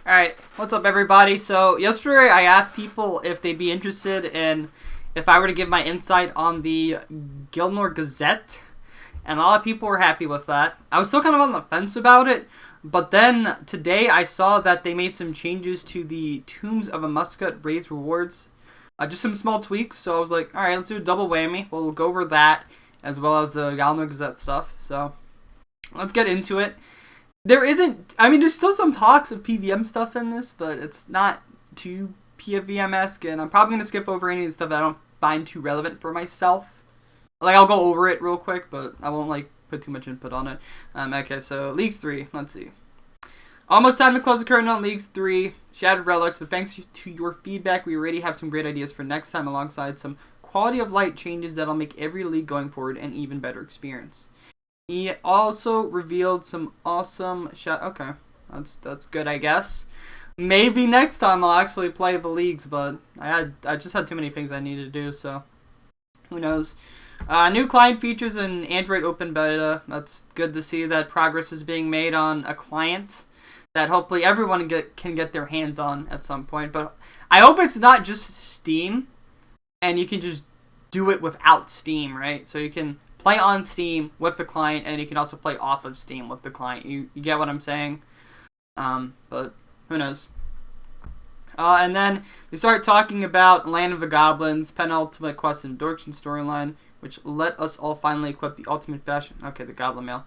Alright, what's up everybody? So, yesterday I asked people if they'd be interested in if I were to give my insight on the Gielnor Gazette, and a lot of people were happy with that. I was still kind of on the fence about it, but then today I saw that they made some changes to the Tombs of a Musket raids rewards. Just some small tweaks, so I was like, alright, let's do a double whammy. We'll go over that, as well as the Gielnor Gazette stuff, so let's get into it. There's still some talks of PVM stuff in this, but it's not too PVM-esque, and I'm probably going to skip over any of the stuff that I don't find too relevant for myself. Like, I'll go over it real quick, but I won't, put too much input on it. Okay, so Leagues 3, let's see. Almost time to close the curtain on Leagues 3, Shattered Relics, but thanks to your feedback, we already have some great ideas for next time alongside some quality of life changes that'll make every league going forward an even better experience. He also revealed some awesome okay, that's good, I guess. Maybe next time I'll actually play the leagues, but I just had too many things I needed to do, so who knows. New client features in Android Open Beta. That's good to see that progress is being made on a client that hopefully everyone can get their hands on at some point. But I hope it's not just Steam, and you can just do it without Steam, right? So you can play on Steam with the client, and you can also play off of Steam with the client. You get what I'm saying? But who knows? And then they start talking about Land of the Goblins, penultimate quest and Dorkson storyline, which let us all finally equip the ultimate fashion. Okay, the Goblin Mail.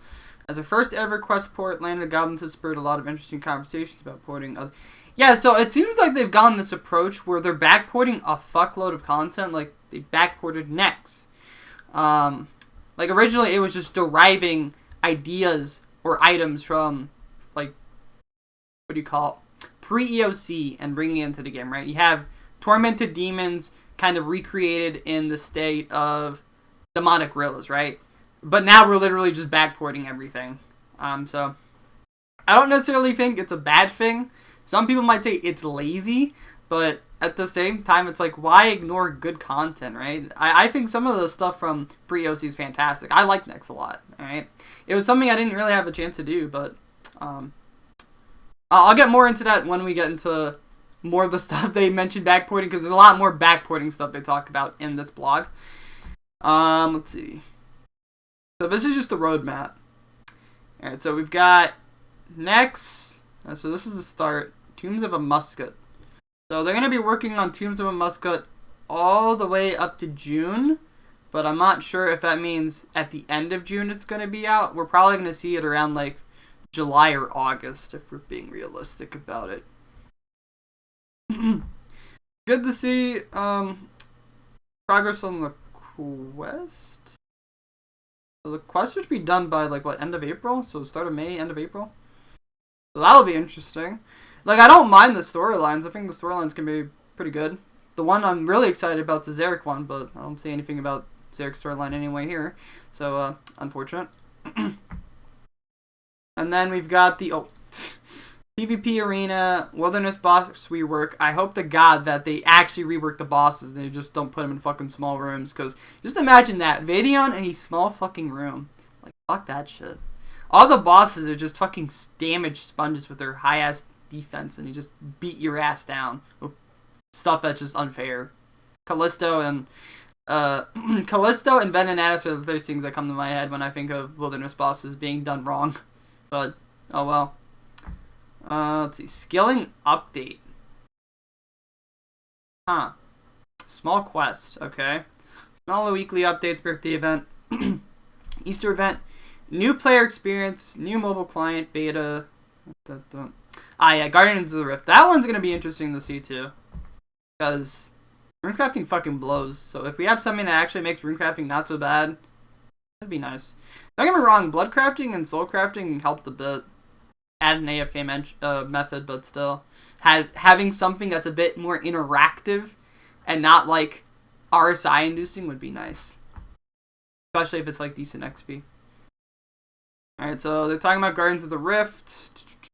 As a first ever quest port, Land of the Goblins has spurred a lot of interesting conversations about porting. Yeah, so it seems like they've gone this approach where they're backporting a fuckload of content, like they backported Nex. Originally it was just deriving ideas or items from, pre-EOC and bringing it into the game, right? You have Tormented Demons kind of recreated in the state of Demonic Gorillas, right? But now we're literally just backporting everything. So I don't necessarily think it's a bad thing. Some people might say it's lazy, but at the same time, it's like, why ignore good content, right? I think some of the stuff from pre-EOC is fantastic. I like Nex a lot, alright? It was something I didn't really have a chance to do, but I'll get more into that when we get into more of the stuff they mentioned backporting, because there's a lot more backporting stuff they talk about in this blog. Let's see. So this is just the roadmap. Alright, so we've got Nex. So this is the start. Tombs of a Musket. So they're going to be working on Tombs of a Musket all the way up to June, but I'm not sure if that means at the end of June it's going to be out. We're probably going to see it around July or August if we're being realistic about it. Good to see progress on the quest. So the quest should be done by end of April? So start of May, end of April? So that'll be interesting. I don't mind the storylines. I think the storylines can be pretty good. The one I'm really excited about is the Zarek one, but I don't see anything about Zarek's storyline anyway here. So, unfortunate. And then we've got the, PvP Arena, Wilderness Boss rework. I hope to God that they actually rework the bosses and they just don't put them in fucking small rooms, because just imagine that. Vadion in a small fucking room. Fuck that shit. All the bosses are just fucking damage sponges with their high-ass defense, and you just beat your ass down with stuff that's just unfair. Callisto and Venenatus are the first things that come to my head when I think of Wilderness bosses being done wrong. But, oh well. Let's see. Skilling update. Small quest, okay. Small weekly updates, birthday event, Easter event, new player experience, new mobile client, beta. Yeah, Guardians of the Rift. That one's going to be interesting to see, too. Because runecrafting fucking blows. So if we have something that actually makes runecrafting not so bad, that'd be nice. Don't get me wrong, blood crafting and soul crafting helped a bit. Add an AFK method, but still. Having something that's a bit more interactive and not RSI inducing would be nice. Especially if it's decent XP. Alright, so they're talking about Guardians of the Rift.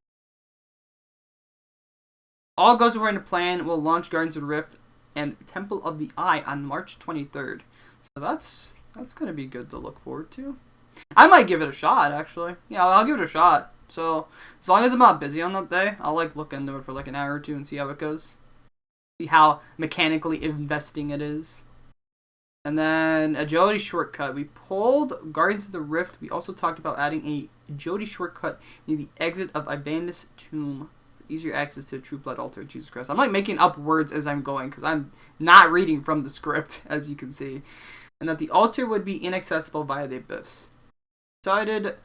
All goes according to plan. We'll launch Guardians of the Rift and Temple of the Eye on March 23rd. So that's going to be good to look forward to. I might give it a shot, actually. Yeah, I'll give it a shot. So as long as I'm not busy on that day, I'll like look into it for like an hour or two and see how it goes. See how mechanically investing it is. And then agility shortcut. We pulled Guardians of the Rift. We also talked about adding a agility shortcut near the exit of Ivanus' tomb. Easier access to a true blood altar. Jesus Christ. I'm like making up words as I'm going because I'm not reading from the script, as you can see. And that the altar would be inaccessible via the abyss. Decided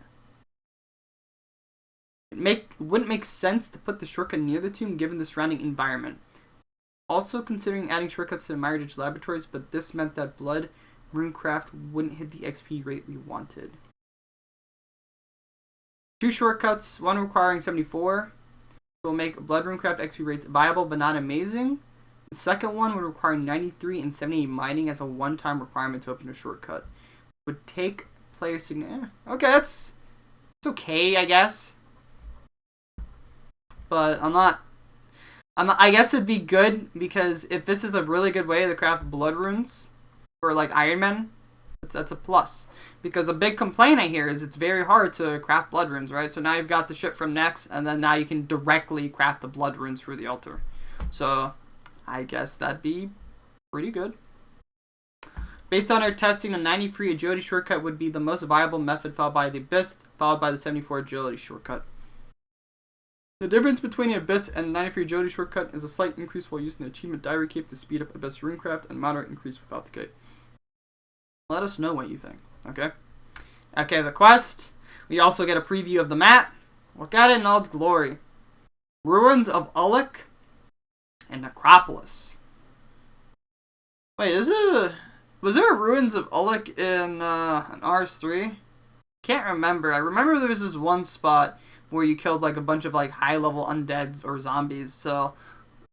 it wouldn't make sense to put the shortcut near the tomb given the surrounding environment. Also considering adding shortcuts to the Myridge laboratories, but this meant that Blood Runecraft wouldn't hit the XP rate we wanted. 2 shortcuts, one requiring 74, will make Blood Runecraft XP rates viable but not amazing. The second one would require 93 and 78 mining as a one-time requirement to open a shortcut. Would take player signature. Okay, it's okay, I guess. But I guess it'd be good because if this is a really good way to craft blood runes for like Iron Man, that's a plus. Because a big complaint I hear is it's very hard to craft blood runes, right? So now you've got the shit from Nex, and then now you can directly craft the blood runes for the altar. So I guess that'd be pretty good. Based on our testing, a 93 agility shortcut would be the most viable method, followed by the Abyss, followed by the 74 agility shortcut. The difference between the Abyss and the 93 agility shortcut is a slight increase while using the achievement diary cape to speed up Abyss runecraft, and moderate increase without the cape. Let us know what you think, okay? Okay, the quest. We also get a preview of the map. Look at it in all its glory. Ruins of Ulluk and Necropolis. Wait, was there Ruins of Ulluk in RS3? Can't remember. I remember there was this one spot where you killed like a bunch of like high-level undeads or zombies, so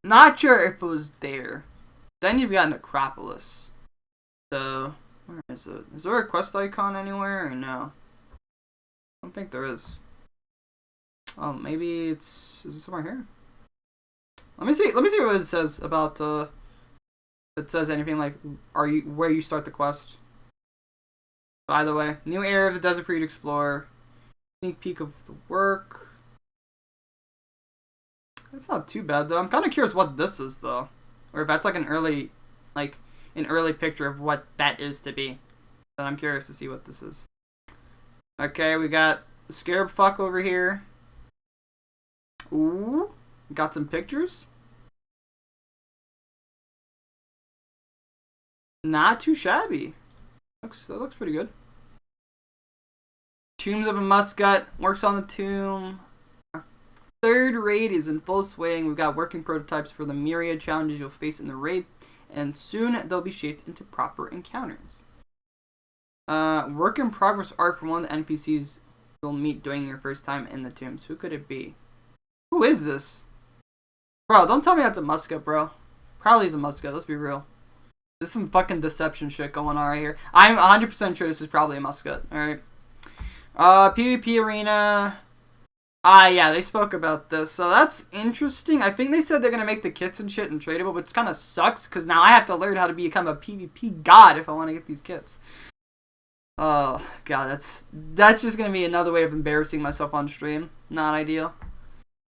not sure if it was there. Then you've got Necropolis. So, where is it? Is there a quest icon anywhere or no? I don't think there is. Oh, maybe is it somewhere here? Let me see what it says about if it says anything like where you start the quest. By the way, new area of the desert for you to explore. Sneak peek of the work. That's not too bad though. I'm kind of curious what this is though, or if that's like an early picture of what that is to be. But I'm curious to see what this is. Okay, we got the scarab fuck over here. Ooh, got some pictures. Not too shabby. That looks pretty good. Tombs of a Muscat works on the tomb. Our third raid is in full swing. We've got working prototypes for the myriad challenges you'll face in the raid, and soon they'll be shaped into proper encounters. Work in progress art from one of the NPCs you'll meet during your first time in the tombs. Who could it be? Who is this? Bro, don't tell me that's a Muscat, bro. Probably is a Muscat, let's be real. There's some fucking deception shit going on right here. I'm 100% sure this is probably a Muscat, alright? PvP arena. Yeah, they spoke about this, so that's interesting. I think they said they're gonna make the kits and shit untradeable, which kind of sucks, because now I have to learn how to become a PvP god if I want to get these kits. Oh, god, that's just gonna be another way of embarrassing myself on stream. Not ideal.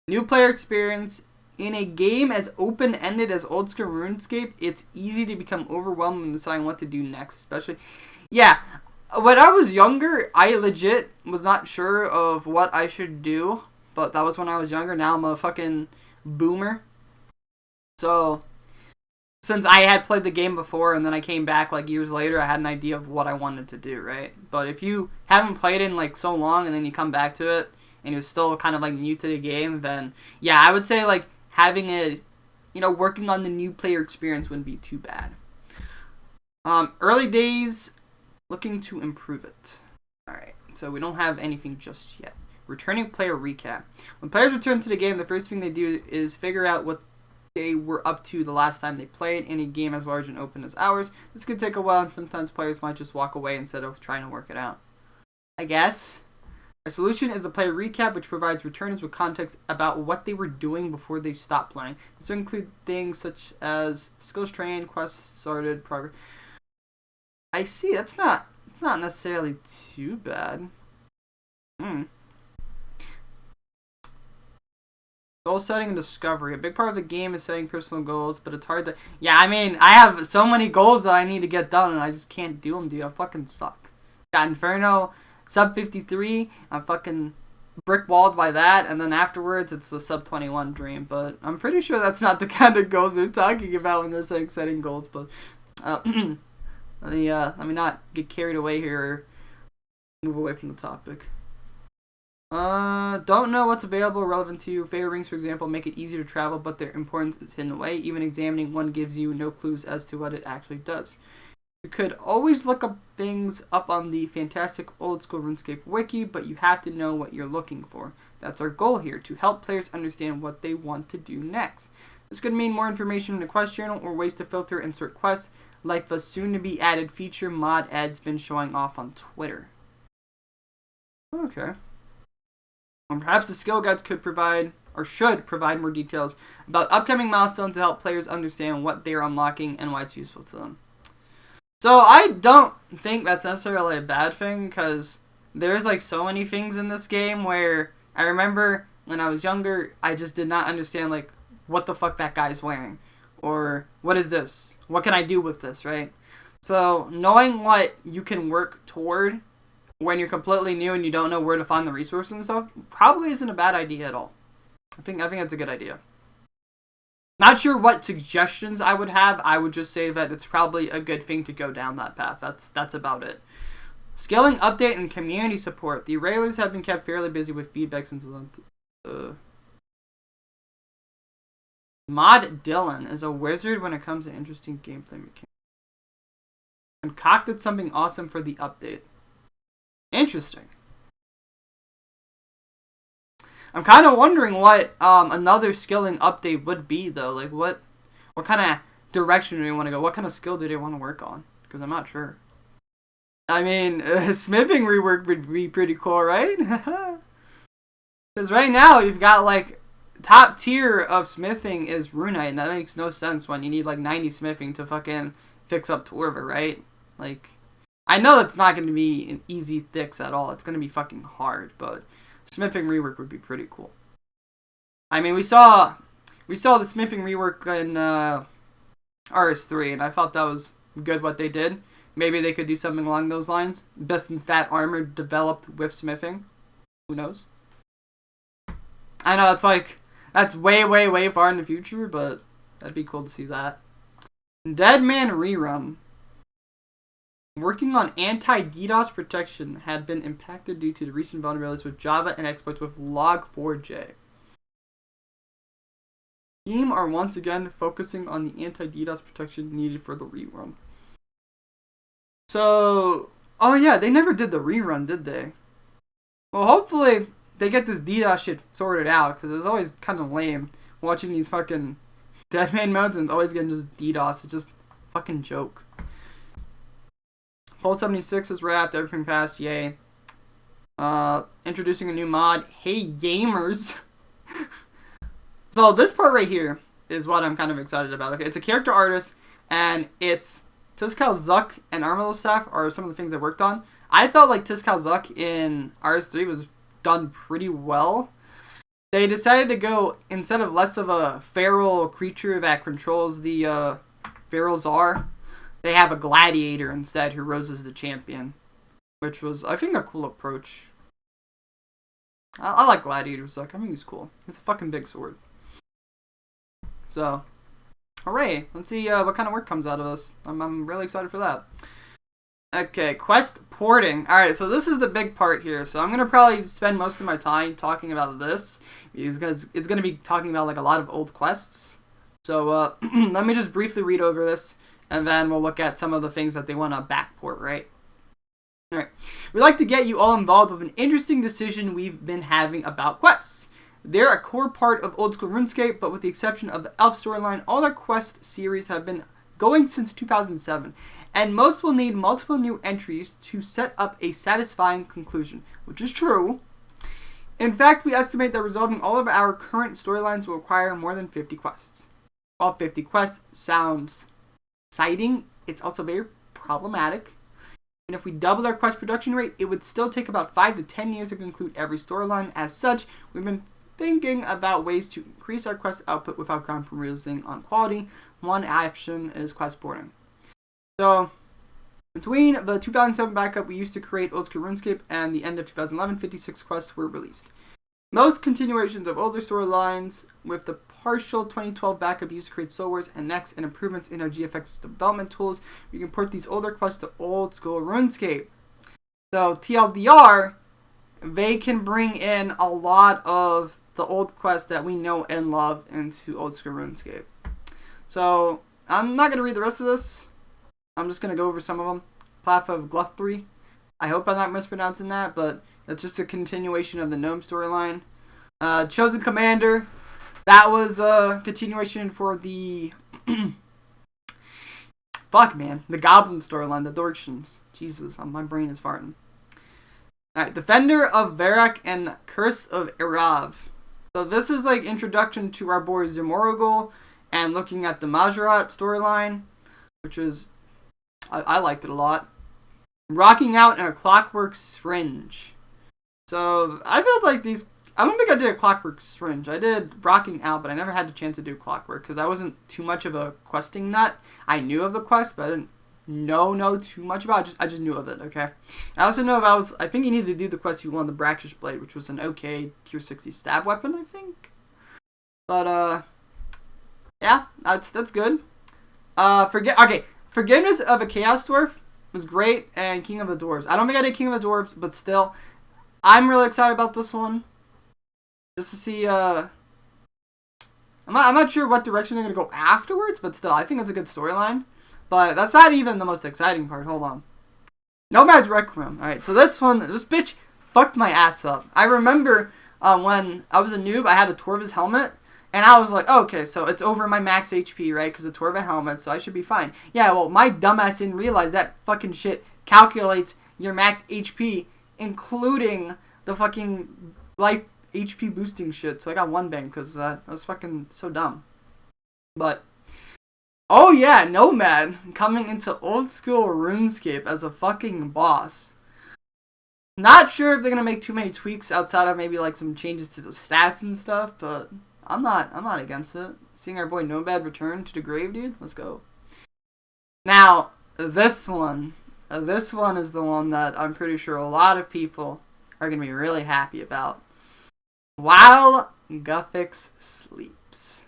New player experience. In a game as open-ended as old school RuneScape, it's easy to become overwhelmed when deciding what to do next, especially... Yeah, when I was younger, I legit was not sure of what I should do, but that was when I was younger. Now I'm a fucking boomer. So, since I had played the game before and then I came back like years later, I had an idea of what I wanted to do, right? But if you haven't played it in like so long and then you come back to it and you're still kind of like new to the game, then yeah, I would say like having working on the new player experience wouldn't be too bad. Early days, looking to improve it. Alright, so we don't have anything just yet. Returning player recap. When players return to the game, the first thing they do is figure out what they were up to the last time they played in a game as large and open as ours. This could take a while, and sometimes players might just walk away instead of trying to work it out. I guess. A solution is the player recap, which provides returners with context about what they were doing before they stopped playing. This will include things such as skills trained, quests started, progress. I see. It's not necessarily too bad. Goal setting and discovery. A big part of the game is setting personal goals, but it's hard to... Yeah, I mean, I have so many goals that I need to get done, and I just can't do them, dude. I fucking suck. Got Inferno, sub 53. I'm fucking brick-walled by that, and then afterwards, it's the sub 21 dream. But I'm pretty sure that's not the kind of goals they're talking about when they're saying setting goals. But let me not get carried away here or move away from the topic. Don't know what's available relevant to you. Favor rings, for example, make it easier to travel, but their importance is hidden away. Even examining one gives you no clues as to what it actually does. You could always look up things up on the fantastic old school RuneScape wiki, but you have to know what you're looking for. That's our goal here, to help players understand what they want to do next. This could mean more information in the quest journal or ways to filter and sort quests, like the soon-to-be added feature mod Ed's been showing off on Twitter. Okay. Perhaps the skill guides could provide, or should provide, more details about upcoming milestones to help players understand what they're unlocking and why it's useful to them. So I don't think that's necessarily a bad thing, because there's like so many things in this game where I remember when I was younger, I just did not understand like what the fuck that guy's wearing, or what is this? What can I do with this, right? So knowing what you can work toward when you're completely new and you don't know where to find the resources and stuff, probably isn't a bad idea at all. I think that's a good idea. Not sure what suggestions I would have. I would just say that it's probably a good thing to go down that path. That's about it. Scaling update and community support. The Railers have been kept fairly busy with feedback since Mod Dylan is a wizard when it comes to interesting gameplay mechanics. Concocted something awesome for the update. Interesting. I'm kind of wondering what another skilling update would be, though. Like, what kind of direction do they want to go? What kind of skill do they want to work on? Because I'm not sure. I mean, smithing rework would be pretty cool, right? Because right now, you've got, like, top tier of smithing is Runite, and that makes no sense when you need, like, 90 smithing to fucking fix up Torva, right? Like, I know it's not going to be an easy fix at all. It's going to be fucking hard, but smithing rework would be pretty cool. I mean, we saw the smithing rework in RS3, and I thought that was good what they did. Maybe they could do something along those lines. Best in stat armor developed with smithing. Who knows? I know it's like that's way, way, way far in the future, but that'd be cool to see that. Deadman Rerun. Working on anti-DDoS protection had been impacted due to the recent vulnerabilities with Java and exploits with Log4j. Team are once again focusing on the anti-DDoS protection needed for the rerun. So, oh yeah, they never did the rerun, did they? Well, hopefully they get this DDoS shit sorted out, because it's always kind of lame watching these fucking Deadman modes and always getting just DDoS. It's just a fucking joke. Hole 76 is wrapped, everything passed, yay. Introducing a new mod, Hey Gamers. So this part right here is what I'm kind of excited about. Okay, it's a character artist, and it's Tiskal Zuck and Armalo Staff are some of the things I worked on. I felt like Tiskal Zuck in RS3 was done pretty well. They decided to go, instead of less of a feral creature that controls the feral czar, they have a gladiator instead who rose as the champion, which was, I think, a cool approach. I like Gladiator Zuck. I think he's cool. It's a fucking big sword. So, hooray. Let's see what kind of work comes out of this. I'm really excited for that. Okay, quest porting. Alright, so this is the big part here. So I'm going to probably spend most of my time talking about this. It's going to be talking about like a lot of old quests. So let me just briefly read over this, and then we'll look at some of the things that they want to backport, right? Alright, we'd like to get you all involved with an interesting decision we've been having about quests. They're a core part of old school RuneScape, but with the exception of the Elf storyline, all our quest series have been going since 2007, and most will need multiple new entries to set up a satisfying conclusion, which is true. In fact, we estimate that resolving all of our current storylines will require more than 50 quests. While 50 quests sounds exciting, it's also very problematic. And if we doubled our quest production rate, it would still take about 5 to 10 years to conclude every storyline. As such, we've been thinking about ways to increase our quest output without compromising on quality. One option is quest boarding. So, between the 2007 backup we used to create Old School RuneScape and the end of 2011, 56 quests were released. Most continuations of older storylines with the partial 2012 backup used to create Soul Wars and next and improvements in our GFX development tools. We can port these older quests to Old School RuneScape. So TLDR, they can bring in a lot of the old quests that we know and love into Old School RuneScape. So I'm not going to read the rest of this. I'm just going to go over some of them. Platform of Gluff 3. I hope I'm not mispronouncing that, but it's just a continuation of the Gnome storyline. Chosen Commander. That was a continuation for the... Fuck, man. The Goblin storyline, the Dorkshans. Jesus, my brain is farting. Alright, Defender of Varak and Curse of Irav. So this is like introduction to our boy Zimorgul and looking at the Majorat storyline, which is... I liked it a lot. Rocking Out in a Clockwork Syringe. So, I felt like these... I don't think I did a Clockwork Syringe. I did Rocking Out, but I never had the chance to do Clockwork, because I wasn't too much of a questing nut. I knew of the quest, but I didn't know too much about it. I just knew of it, okay? I also know I think you needed to do the quest you won, the Brackish Blade, which was an okay tier 60 stab weapon, I think. But, yeah, that's good. Forgiveness of a Chaos Dwarf was great, and King of the Dwarves. I don't think I did King of the Dwarves, but still, I'm really excited about this one. Just to see, I'm not sure what direction they're going to go afterwards, but still, I think it's a good storyline. But that's not even the most exciting part. Hold on. Nomad's Requiem. Alright, so this bitch fucked my ass up. I remember when I was a noob, I had a Torva's helmet. And I was like, oh, okay, so it's over my max HP, right? Because it's a Torva helmet, so I should be fine. Yeah, well, my dumbass didn't realize that fucking shit calculates your max HP, including the fucking life HP boosting shit. So I got one bang because that was fucking so dumb. But, oh yeah, Nomad coming into Old School RuneScape as a fucking boss. Not sure if they're gonna make too many tweaks outside of maybe like some changes to the stats and stuff, but I'm not against it. Seeing our boy Nomad return to the grave, dude. Let's go. Now, this one is the one that I'm pretty sure a lot of people are gonna be really happy about. While Guthix Sleeps.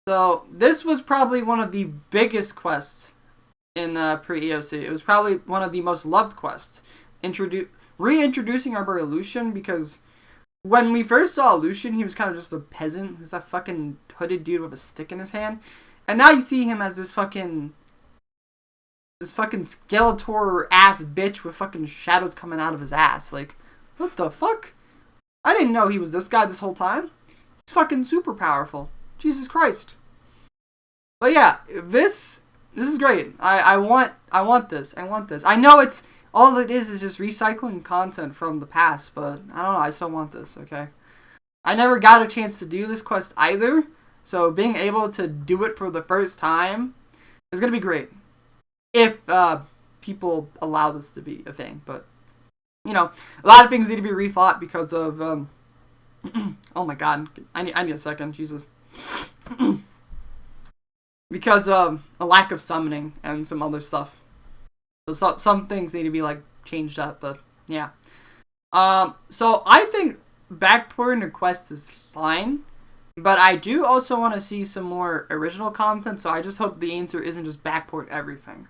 So, this was probably one of the biggest quests in pre-EOC. It was probably one of the most loved quests. Reintroducing our boy Lucian, because when we first saw Lucian, he was kind of just a peasant. He's that fucking hooded dude with a stick in his hand. And now you see him as this fucking Skeletor-ass bitch with fucking shadows coming out of his ass. Like, what the fuck? I didn't know he was this guy this whole time. He's fucking super powerful. Jesus Christ. But yeah, this is great. I want this. I know it's... all it is just recycling content from the past, but I don't know, I still want this, okay? I never got a chance to do this quest either, so being able to do it for the first time is going to be great. If people allow this to be a thing, but, you know, a lot of things need to be rethought because of, oh my god, I need a second, Jesus. Because of a lack of summoning and some other stuff. So some things need to be like changed up, but yeah. So I think backporting a quest is fine, but I do also want to see some more original content. So I just hope the answer isn't just backport everything.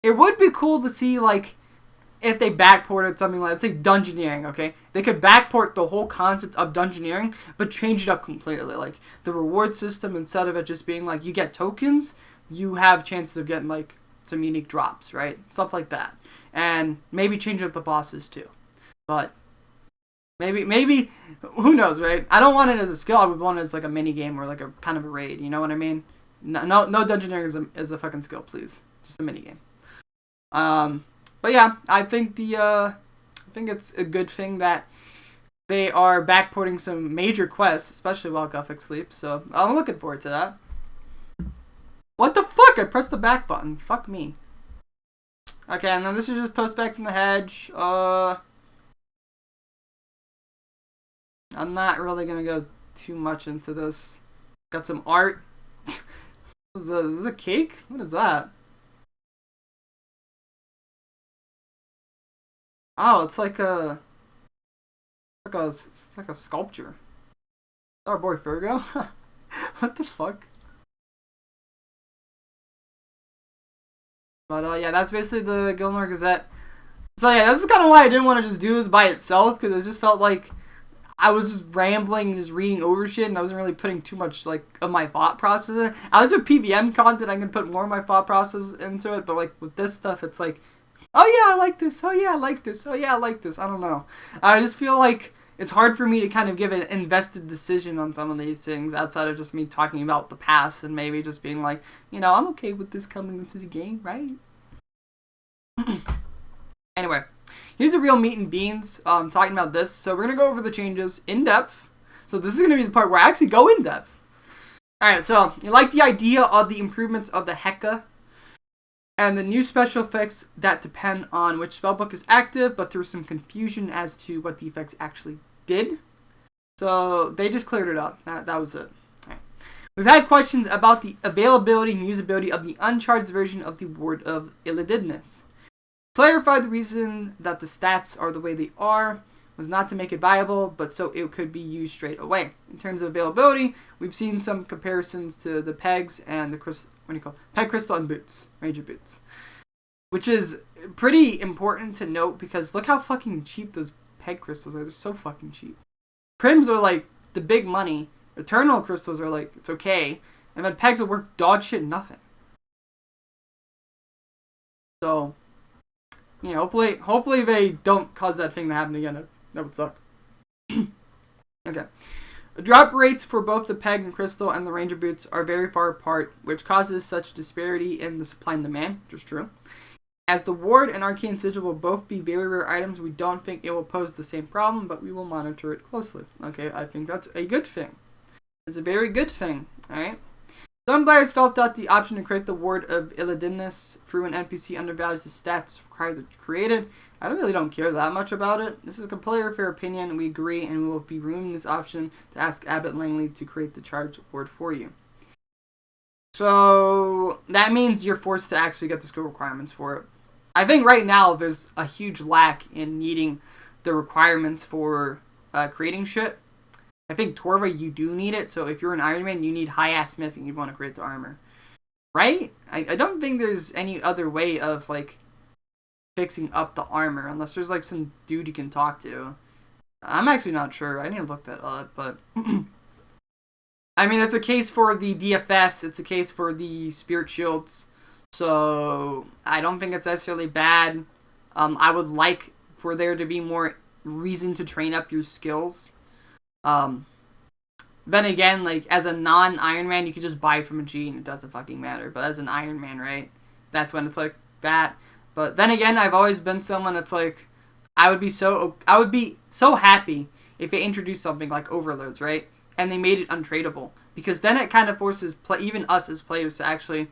It would be cool to see like if they backported something like, let's say Dungeoneering, okay? They could backport the whole concept of Dungeoneering, but change it up completely. Like the reward system, instead of it just being like you get tokens, you have chances of getting like some unique drops, right? Stuff like that. And maybe change up the bosses too. But maybe who knows, right? I don't want it as a skill. I would want it as like a mini game or like a kind of a raid, you know what I mean? No Dungeoneering is a fucking skill, please. Just a mini game. But yeah, I think it's a good thing that they are backporting some major quests, especially while Guthix sleeps. So I'm looking forward to that. What the fuck? I pressed the back button. Fuck me. Okay, and then this is just post back from the hedge. I'm not really gonna go too much into this. Got some art. Is this a cake? What is that? Oh, it's like a sculpture. Our boy Virgo. What the fuck? But yeah, that's basically the Gielnor Gazette. So yeah, this is kind of why I didn't want to just do this by itself, because it just felt like I was just rambling, just reading over shit, and I wasn't really putting too much like of my thought process in it. I was with PVM content, I can put more of my thought process into it, but like with this stuff, it's like, oh yeah, I like this. Oh yeah, I like this. Oh yeah, I like this. I don't know. I just feel like it's hard for me to kind of give an invested decision on some of these things outside of just me talking about the past and maybe just being like, I'm okay with this coming into the game, right? Anyway, here's the real meat and beans talking about this. So we're going to go over the changes in depth. So this is going to be the part where I actually go in depth. Alright, so you like the idea of the improvements of the Heka and the new special effects that depend on which spellbook is active, but there's some confusion as to what the effects actually did. So they just cleared it up. That was it. All right. We've had questions about the availability and usability of the uncharged version of the Word of Illididness. Clarified the reason that the stats are the way they are was not to make it viable, but so it could be used straight away. In terms of availability, we've seen some comparisons to the pegs and the peg crystal and boots, ranger boots, which is pretty important to note because look how fucking cheap those peg crystals are. They're so fucking cheap. Prims are like the big money. Eternal crystals are like it's okay, and then pegs are worth dog shit nothing. So, hopefully they don't cause that thing to happen again. That would suck. Okay. The drop rates for both the peg and crystal and the ranger boots are very far apart, which causes such disparity in the supply and demand, which is true. As the ward and arcane sigil will both be very rare items, we don't think it will pose the same problem, but we will monitor it closely. Okay, I think that's a good thing. It's a very good thing, alright? Some players felt that the option to create the Ward of Illididness through an NPC undervalues the stats required to create it. I really don't care that much about it. This is a completely fair opinion, and we agree, and we will be removing this option to ask Abbott Langley to create the charged ward for you. So, that means you're forced to actually get the skill requirements for it. I think right now there's a huge lack in needing the requirements for creating shit. I think Torva, you do need it, so if you're an Iron Man, you need high-ass smithing you want to create the armor. Right? I don't think there's any other way of, like, fixing up the armor, unless there's, like, some dude you can talk to. I'm actually not sure. I need to look that up, but... I mean, it's a case for the DFS, it's a case for the Spirit Shields, so I don't think it's necessarily bad. I would like for there to be more reason to train up your skills. Then again, like, as a non-Iron Man, you could just buy from a G and it doesn't fucking matter. But as an Iron Man, right, that's when it's like that. But then again, I've always been someone that's like, I would be so happy if they introduced something like overloads, right? And they made it untradeable. Because then it kind of forces even us as players to actually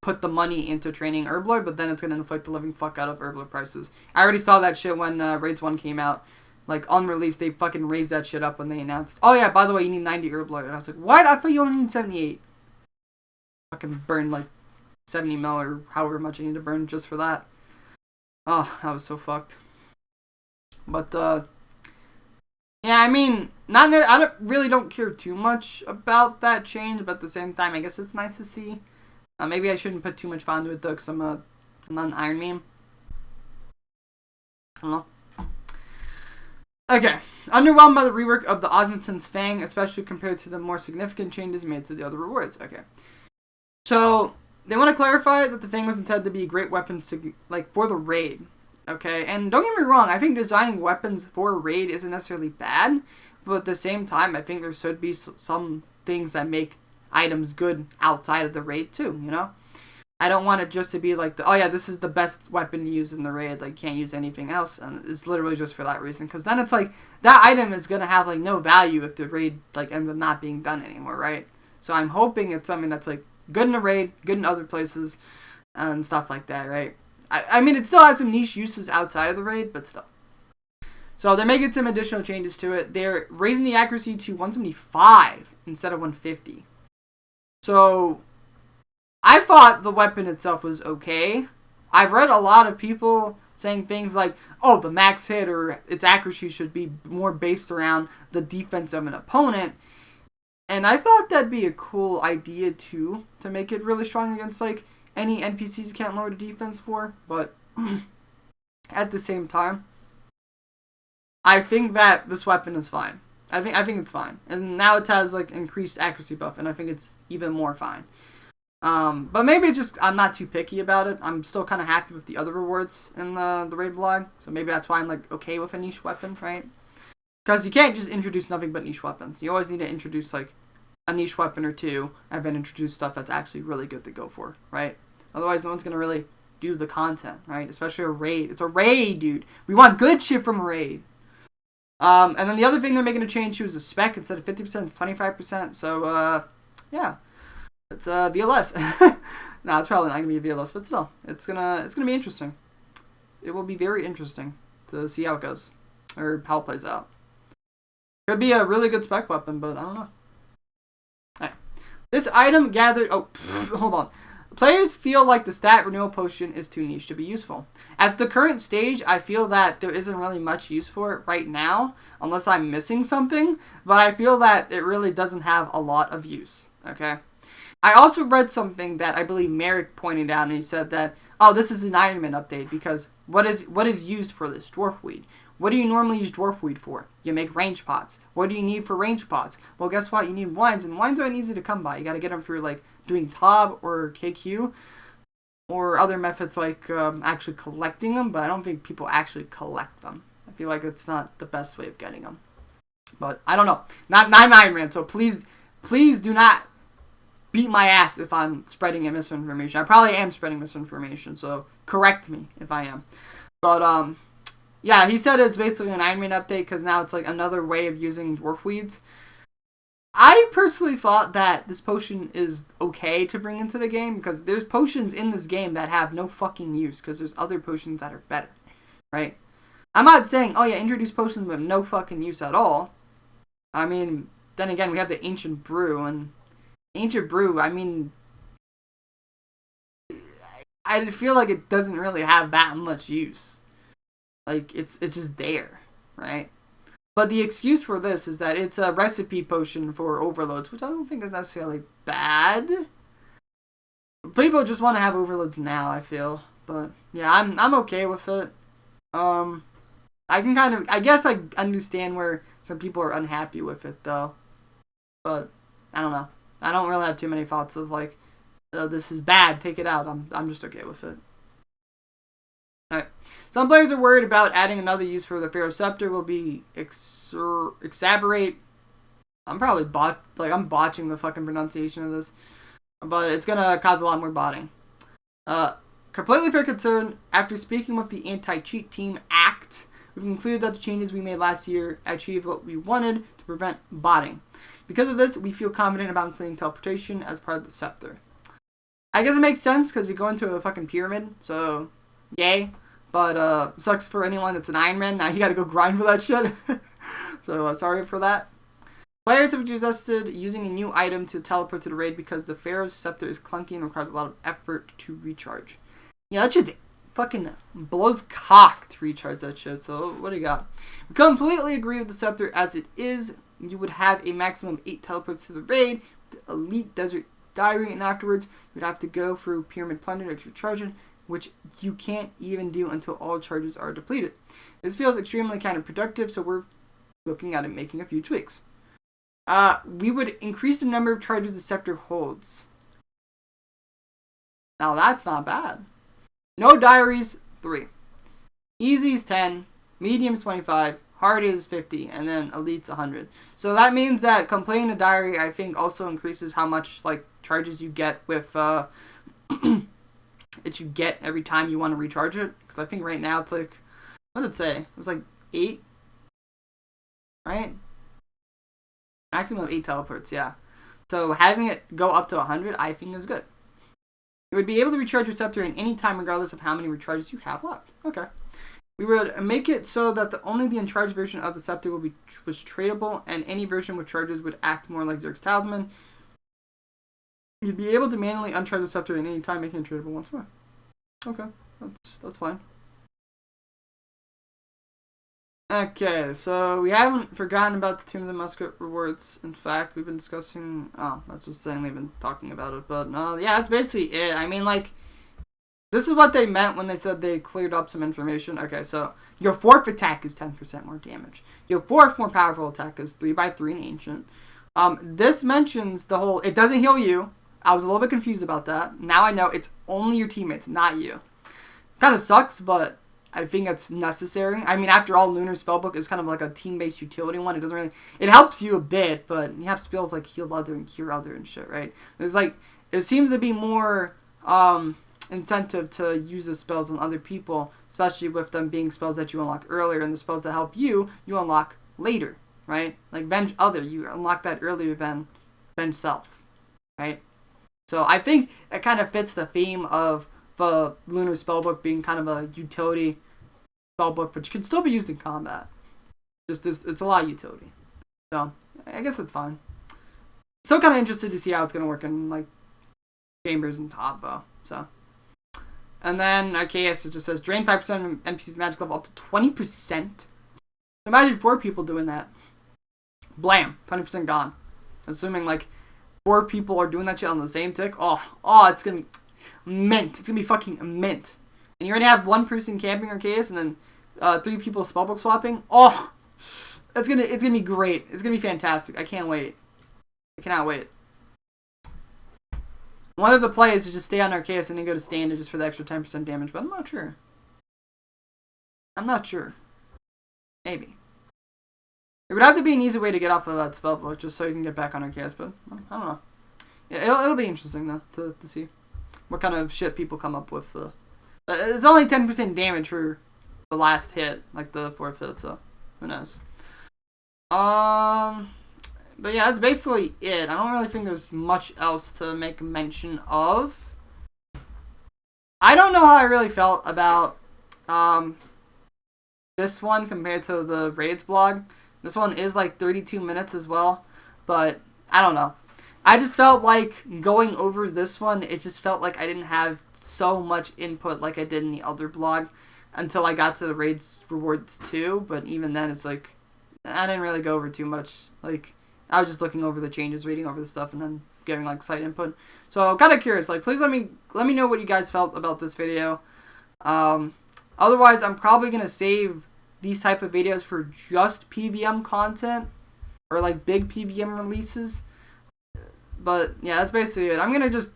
put the money into training Herblord, but then it's going to inflict the living fuck out of Herblord prices. I already saw that shit when Raids 1 came out. Like, on release, they fucking raised that shit up when they announced, oh yeah, by the way, you need 90 Herblord. And I was like, what? I thought you only need 78. Fucking burned like 70 mil or however much I need to burn just for that. Oh, that was so fucked. But, yeah, I mean, I really don't care too much about that change, but at the same time, I guess it's nice to see. Maybe I shouldn't put too much thought into it, though, because I'm not an Iron Man. I don't know. Okay, underwhelmed by the rework of the Osmondson's Fang, especially compared to the more significant changes made to the other rewards. Okay, so they want to clarify that the Fang was intended to be a great weapon for the raid. Okay, and don't get me wrong, I think designing weapons for a raid isn't necessarily bad, but at the same time, I think there should be some things that make items good outside of the raid too, you know? I don't want it just to be like, oh yeah, this is the best weapon to use in the raid, like, can't use anything else, and it's literally just for that reason, because then it's like, that item is going to have, like, no value if the raid, like, ends up not being done anymore, right? So I'm hoping it's something that's, like, good in the raid, good in other places, and stuff like that, right? I mean, it still has some niche uses outside of the raid, but still. So they're making some additional changes to it. They're raising the accuracy to 175 instead of 150. So I thought the weapon itself was okay. I've read a lot of people saying things like, oh, the max hit or its accuracy should be more based around the defense of an opponent. And I thought that'd be a cool idea too, to make it really strong against like any NPCs you can't lower the defense for. But at the same time, I think that this weapon is fine. I think it's fine. And now it has like increased accuracy buff, and I think it's even more fine. But maybe it's just I'm not too picky about it. I'm still kind of happy with the other rewards in the raid blog, so maybe that's why I'm like okay with a niche weapon, right? Because you can't just introduce nothing but niche weapons. You always need to introduce like a niche weapon or two, and then introduce stuff that's actually really good to go for, right? Otherwise, no one's gonna really do the content, right? Especially a raid. It's a raid, dude. We want good shit from a raid. And then the other thing they're making a change to is the spec. Instead of 50%, it's 25%. So, yeah. It's VLS. No, it's probably not gonna be a VLS, but still, it's gonna be interesting. It will be very interesting to see how it goes, or how it plays out. Could be a really good spec weapon, but I don't know. Alright. This item gathered... Oh, hold on. Players feel like the stat renewal potion is too niche to be useful. At the current stage, I feel that there isn't really much use for it right now, unless I'm missing something, but I feel that it really doesn't have a lot of use, okay? I also read something that I believe Merrick pointed out, and he said that, oh, this is an Iron Man update, because what is used for this? Dwarf weed. What do you normally use dwarf weed for? You make range pots. What do you need for range pots? Well, guess what? You need wines, and wines aren't easy to come by. You gotta get them through, like, doing ToA or KQ, or other methods like actually collecting them, but I don't think people actually collect them. I feel like it's not the best way of getting them. But, I don't know. Not Iron Man, so please do not beat my ass if I'm spreading misinformation. I probably am spreading misinformation, so correct me if I am. But, yeah, he said it's basically an Iron Man update because now it's like another way of using dwarf weeds. I personally thought that this potion is okay to bring into the game because there's potions in this game that have no fucking use because there's other potions that are better, right? I'm not saying, oh yeah, introduce potions with no fucking use at all. I mean, then again, we have the Ancient Brew, and Ancient Brew, I mean, I feel like it doesn't really have that much use. Like, it's just there, right? But the excuse for this is that it's a recipe potion for overloads, which I don't think is necessarily bad. People just want to have overloads now, I feel. But, yeah, I'm okay with it. I guess I understand where some people are unhappy with it, though. But, I don't know. I don't really have too many thoughts of, like, this is bad, take it out. I'm just okay with it. Alright. Some players are worried about adding another use for the Pharaoh Scepter will be exacerbate. I'm probably I'm botching the fucking pronunciation of this. But it's gonna cause a lot more botting. Completely fair concern. After speaking with the Anti-Cheat Team Act, we've concluded that the changes we made last year achieved what we wanted to prevent botting. Because of this, we feel confident about including teleportation as part of the Scepter. I guess it makes sense because you go into a fucking pyramid, so yay. But sucks for anyone that's an Iron Man. Now you gotta go grind for that shit. So sorry for that. Players have suggested using a new item to teleport to the raid because the Pharaoh's Scepter is clunky and requires a lot of effort to recharge. Yeah, that shit fucking blows cock to recharge that shit. So what do you got? We completely agree with the Scepter as it is. You would have a maximum of 8 teleports to the raid, the Elite Desert Diary, and afterwards you'd have to go through Pyramid Plunder to recharge it, which you can't even do until all charges are depleted. This feels extremely counterproductive, so we're looking at it making a few tweaks. We would increase the number of charges the Scepter holds. Now that's not bad. No diaries, 3. Easy is 10, medium is 25, hard is 50, and then elite's 100. So that means that completing a diary, I think, also increases how much like charges you get with that you get every time you want to recharge it. Because I think right now it's like, what did it say? It was like 8, right? Maximum of 8 teleports, yeah. So having it go up to 100, I think is good. You would be able to recharge your Scepter at any time regardless of how many recharges you have left. Okay. We would make it so that only the uncharged version of the scepter was tradable, and any version with charges would act more like Zerg's Talisman. You'd be able to manually uncharge the scepter at any time, making it tradable once more. Okay, that's fine. Okay, so we haven't forgotten about the Tombs and Musket rewards. In fact, we've been discussing... Oh, that's just saying they've been talking about it. But, yeah, that's basically it. I mean, like, this is what they meant when they said they cleared up some information. Okay, so your 4th attack is 10% more damage. Your 4th more powerful attack is 3x3 in Ancient. This mentions the whole... It doesn't heal you. I was a little bit confused about that. Now I know it's only your teammates, not you. Kind of sucks, but... I think it's necessary. I mean, after all, Lunar Spellbook is kind of like a team-based utility one. It doesn't really... It helps you a bit, but you have spells like Heal Other and Cure Other and shit, right? There's like... It seems to be more incentive to use the spells on other people, especially with them being spells that you unlock earlier, and the spells that help you, you unlock later, right? Like Venge Other, you unlock that earlier than Venge Self, right? So I think it kind of fits the theme of the Lunar Spellbook being kind of a utility spellbook, but you can still be used in combat. Just it's a lot of utility. So I guess it's fine. Still kind of interested to see how it's going to work in like chambers and top though. So, and then Arceus, it just says drain 5% of NPC's magic level up to 20%. Imagine 4 people doing that. Blam, 20% gone. Assuming like 4 people are doing that shit on the same tick. Oh, it's gonna be mint. It's gonna be fucking mint. And you're gonna have 1 person camping Arceus and then 3 people spellbook swapping. Oh, it's gonna be great. It's gonna be fantastic. I can't wait. I cannot wait. One of the plays is just stay on Arceus and then go to standard just for the extra 10% damage, but I'm not sure. I'm not sure. Maybe. It would have to be an easy way to get off of that spellbook just so you can get back on Arceus, but I don't know. Yeah, it'll be interesting though to see what kind of shit people come up with. But it's only 10% damage for the last hit, like the 4th hit, so who knows. But yeah, that's basically it. I don't really think there's much else to make mention of. I don't know how I really felt about this one compared to the Raids blog. This one is like 32 minutes as well, but I don't know. I just felt like going over this one, it just felt like I didn't have so much input like I did in the other blog until I got to the Raids rewards too, but even then it's like, I didn't really go over too much. Like, I was just looking over the changes, reading over the stuff, and then giving like slight input. So I'm kind of curious. Like, please let me know what you guys felt about this video. Otherwise, I'm probably gonna save these type of videos for just PVM content or like big PVM releases. But yeah, that's basically it. I'm gonna just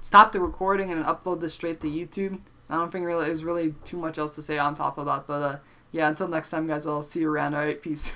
stop the recording and upload this straight to YouTube. I don't think there's really too much else to say on top of that. But yeah, until next time, guys. I'll see you around. All right, peace.